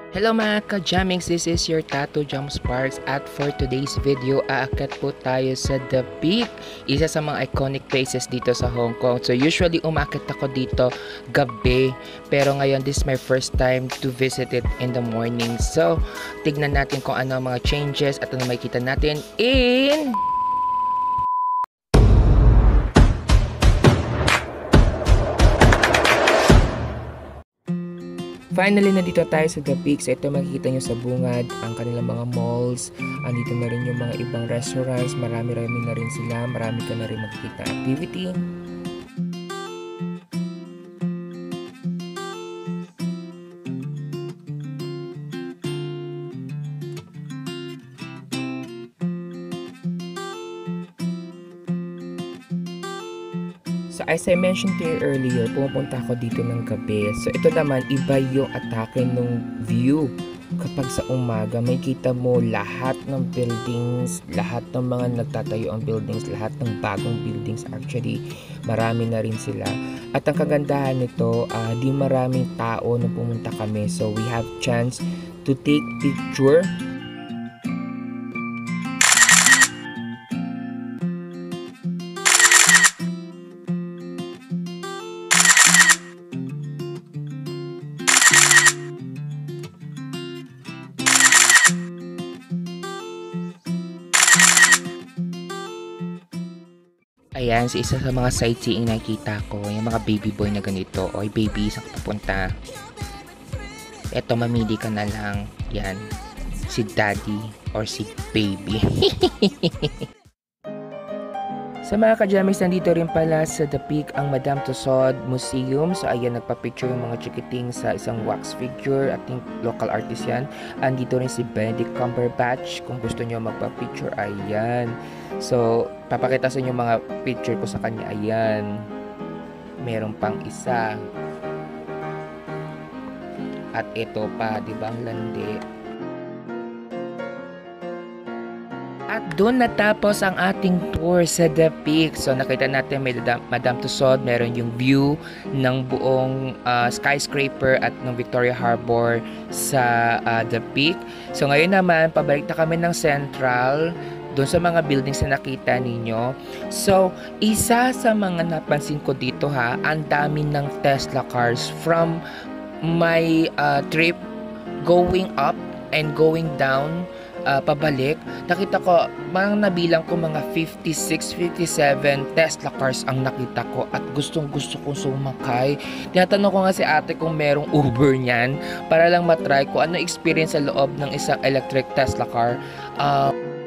Hello mga ka-Jamings, this is your Tattoo Jam Sparks at for today's video, aakyat po tayo sa The Peak, isa sa mga iconic places dito sa Hong Kong. So usually umakyat ako dito gabi, pero ngayon this is my first time to visit it in the morning. So tignan natin kung ano ang mga changes at ano makikita natin in... Finally, nandito tayo sa The Peak. So, ito makikita nyo sa bungad ang kanilang mga malls. Andito na rin yung mga ibang restaurants. Marami-rami na rin sila. Marami ka na rin makikita activity. So as I mentioned to you earlier, pumupunta ako dito ng gabi. So ito naman, iba yung atake ng view. Kapag sa umaga, may kita mo lahat ng buildings, lahat ng mga nagtatayo ang buildings, lahat ng bagong buildings actually, marami na rin sila. At ang kagandahan nito, di maraming tao na pumunta kami. So we have chance to take picture. Ayan, isa sa mga sightseeing nakita ko, yung mga baby boy na ganito, o baby, isang pupunta. Eto, mamili ka na lang, yan, si daddy or si baby. Sa mga ka-Jammies, nandito rin pala sa The Peak ang Madame Tussauds Museum. So ayan, nagpa-picture yung mga chikiting sa isang wax figure. I think local artist yan. Andito rin si Benedict Cumberbatch. Kung gusto nyo magpa-picture, ayan. So, papakita sa inyo mga picture ko sa kanya. Ayan. Meron pang isa. At ito pa, di ba, ang landi. At doon natapos ang ating tour sa The Peak. So nakita natin may Madame Tussauds, meron yung view ng buong skyscraper at ng Victoria Harbour sa The Peak. So ngayon naman, pabalik na kami ng Central, doon sa mga buildings na nakita ninyo. So isa sa mga napansin ko dito ang dami ng Tesla cars from my trip going up and going down. Pabalik, nakita ko, parang nabilang ko mga 56, 57 Tesla cars ang nakita ko at gustong gusto kong sumakay. Tinatanong ko nga si ate kung merong Uber niyan para lang matry ko ano experience sa loob ng isang electric Tesla car.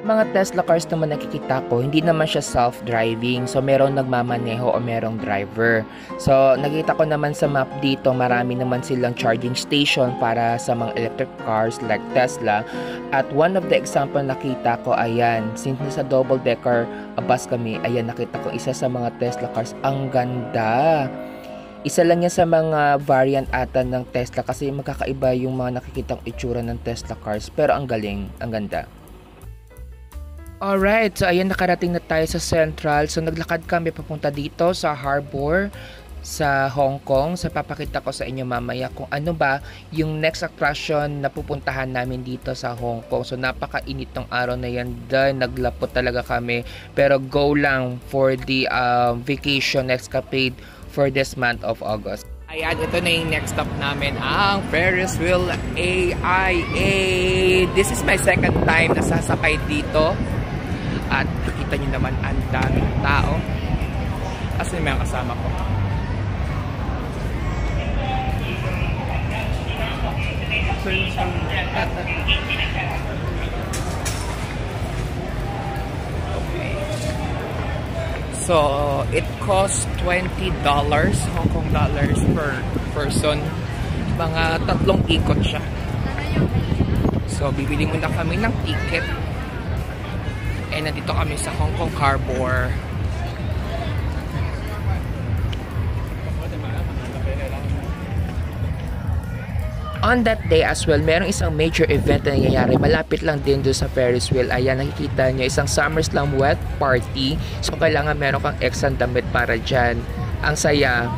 Mga Tesla cars naman nakikita ko, hindi naman siya self-driving. So, merong nagmamaneho o merong driver. So, nakita ko naman sa map dito, marami naman silang charging station para sa mga electric cars like Tesla. At one of the example nakita ko, ayan, since nasa double-decker bus kami, ayan, nakita ko isa sa mga Tesla cars. Ang ganda! Isa lang yan sa mga variant ata ng Tesla kasi magkakaiba yung mga nakikitang itsura ng Tesla cars. Pero ang galing, ang ganda. Alright, so ayan, nakarating na tayo sa Central. So naglakad kami papunta dito sa Harbour sa Hong Kong. So papakita ko sa inyo mamaya kung ano ba yung next attraction na pupuntahan namin dito sa Hong Kong. So napakainit ng araw na yan, naglapot talaga kami. Pero go lang for the vacation escapade for this month of August. Ayan, ito na yung next stop namin, ang Ferris Wheel AIA. This is my second time na sasakay dito. At nakita nyo naman ang daming tao. Kasi may kasama ko. Okay. So, it costs $20 Hong Kong dollars per person. Mga 3 ikot siya. So, bibili muna kami ng ticket. And nandito kami sa Hong Kong Harbour. On that day as well, merong isang major event na nangyayari. Malapit lang din doon sa Ferris wheel. Ayan, nakikita nyo, isang SummerSlam wet party. So, kailangan meron kang extra damit para dyan. Ang saya.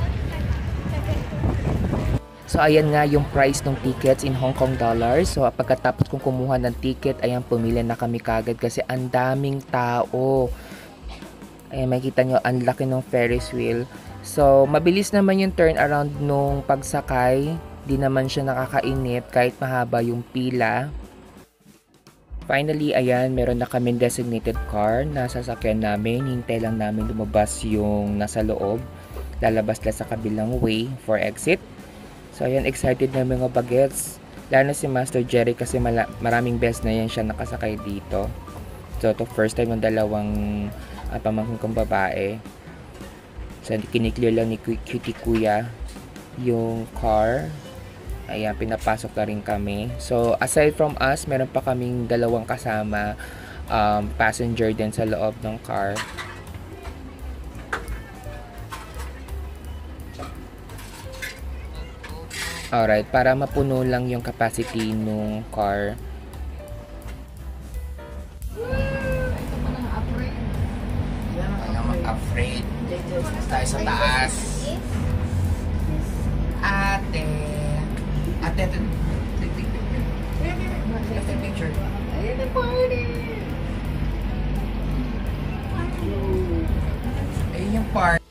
So ayan nga yung price ng tickets in Hong Kong dollars. So pagkatapos kong kumuha ng ticket, ayan pumili na kami kagad kasi ang daming tao. Ayan makita nyo, ang laki ng Ferris wheel. So mabilis naman yung turn around nung pagsakay. Di naman siya nakakainip kahit mahaba yung pila. Finally, ayan, meron na kaming designated car na sasakyan namin. Hintay lang namin lumabas yung nasa loob. Lalabas lang sa kabilang way for exit. So, ayan, excited na mga bagets. Lalo na si Master Jerry kasi maraming beses na yan siya nakasakay dito. So, to first time ng dalawang pamangkin kong babae. So, kiniklear lang ni Cutie Kuya yung car. Ayan, pinapasok na rin kami. So, aside from us, meron pa kaming dalawang kasama passenger din sa loob ng car. Alright, para mapuno lang yung capacity nung car. Afraid. Tayo sa taas. Ate, take picture. Ayun na party. Ayun yung party.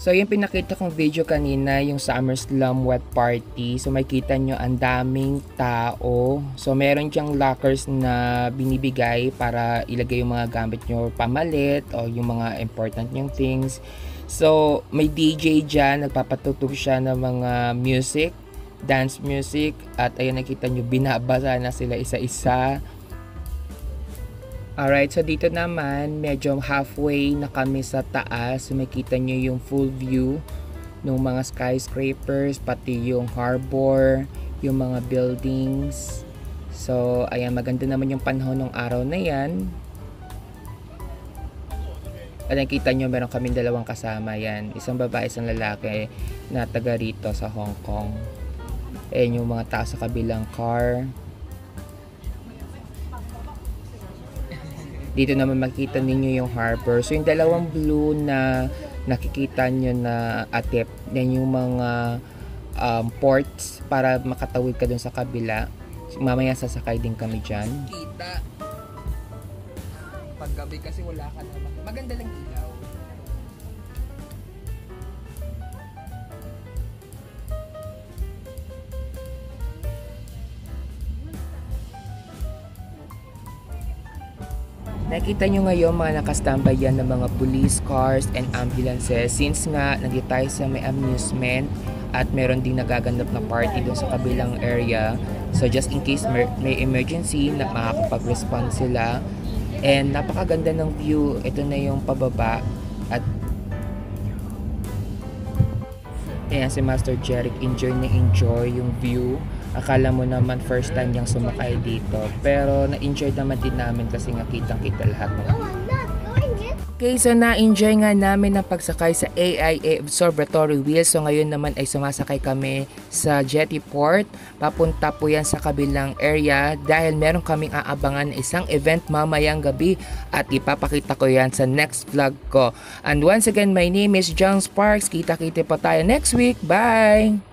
So yung pinakita kong video kanina, yung SummerSlam wet party. So makita nyo ang daming tao. So meron diyang lockers na binibigay para ilagay yung mga gamit nyo pamalit o yung mga important nyong things. So may DJ dyan, nagpapatutog siya ng mga music, dance music. At ayun nakita nyo, binabasa na sila isa-isa. Alright, so dito naman, medyo halfway na kami sa taas. So makita nyo yung full view ng mga skyscrapers, pati yung harbor, yung mga buildings. So, ayan, maganda naman yung panahon ng araw na yan. At nakita nyo, meron kaming dalawang kasama yan. Isang babae, isang lalaki na taga rito sa Hong Kong. Ayan yung mga tao sa kabilang car. Dito naman makita ninyo yung harbor. So yung dalawang blue na nakikita nyo na atip, yan yung mga ports para makatawid ka dun sa kabila. So, mamaya sasakay din kami dyan. Kita. Pag gabi kasi wala ka naman. Maganda lang ilaw. Nakita nyo ngayon mga nakastambay yan ng mga police cars and ambulances since nga nandito tayo sa may amusement at meron ding nagaganap na party doon sa kabilang area. So just in case may emergency na makakapag-respond sila. And napakaganda ng view. Ito na yung pababa at ayan si Master Jeric enjoy yung view. Akala mo naman first time niyang sumakay dito. Pero na-enjoy naman din namin kasi nga kitang-kita lahat ng Okay, so na-enjoy nga namin ang pagsakay sa AIA Observatory Wheel. So ngayon naman ay sumasakay kami sa Jetty Port. Papunta po yan sa kabilang area dahil meron kaming aabangan na isang event mamayang gabi at ipapakita ko yan sa next vlog ko. And once again, my name is John Sparks. Kita-kita pa tayo next week. Bye!